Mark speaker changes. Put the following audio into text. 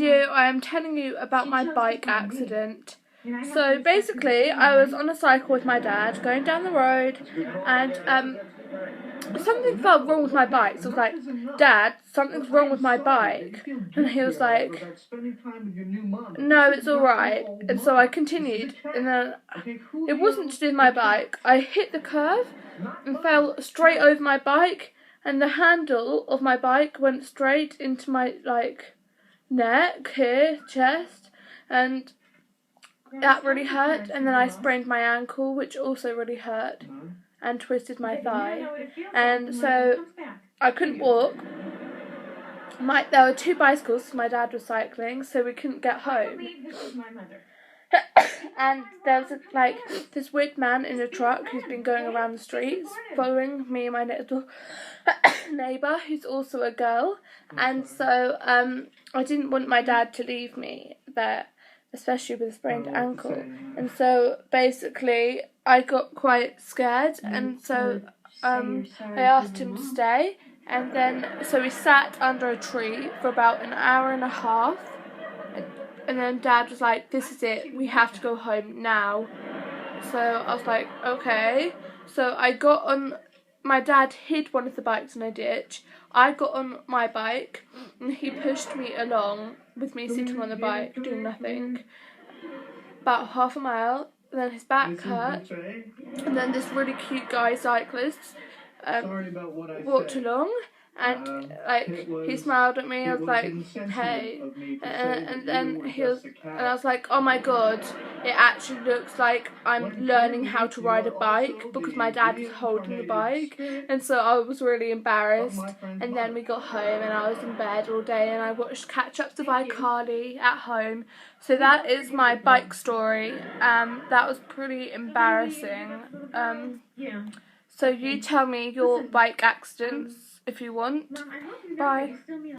Speaker 1: video I am telling you about my bike accident. So basically I was on a cycle with my dad going down the road, and something felt wrong with my bike. So I was like, "Dad, something's wrong with my bike." And he was like, "No, it's alright." And so I continued, and then it wasn't to do with my bike. I hit the curve and fell straight over my bike, and the handle of my bike went straight into my neck here, chest, and that really hurt. And then I sprained my ankle, which also really hurt, and twisted my thigh, and so I couldn't walk. There were two bicycles, my dad was cycling, so we couldn't get home. And there was this weird man in a truck who's been going around the streets following me and my little neighbour, who's also a girl. And so I didn't want my dad to leave me there, especially with a sprained ankle. And so basically I got quite scared, and so I asked him to stay. And then so we sat under a tree for about an hour and a half. And then Dad was like, "This is it, we have to go home now." So I was like, okay. So I got on, my dad hid one of the bikes in a ditch. I got on my bike, and he pushed me along with me sitting on the bike doing nothing. About half a mile, then his back hurt, and then this really cute guy cyclist walked along. And he smiled at me. I was like, "Hey," and then I was like, "Oh my god, it actually looks like I'm learning how to ride a bike," because my dad was holding the bike, and so I was really embarrassed. And then we got home, and I was in bed all day, and I watched catch-ups of iCarly at home. So that is my bike story. That was pretty embarrassing. So you tell me your bike accidents if you want. Bye.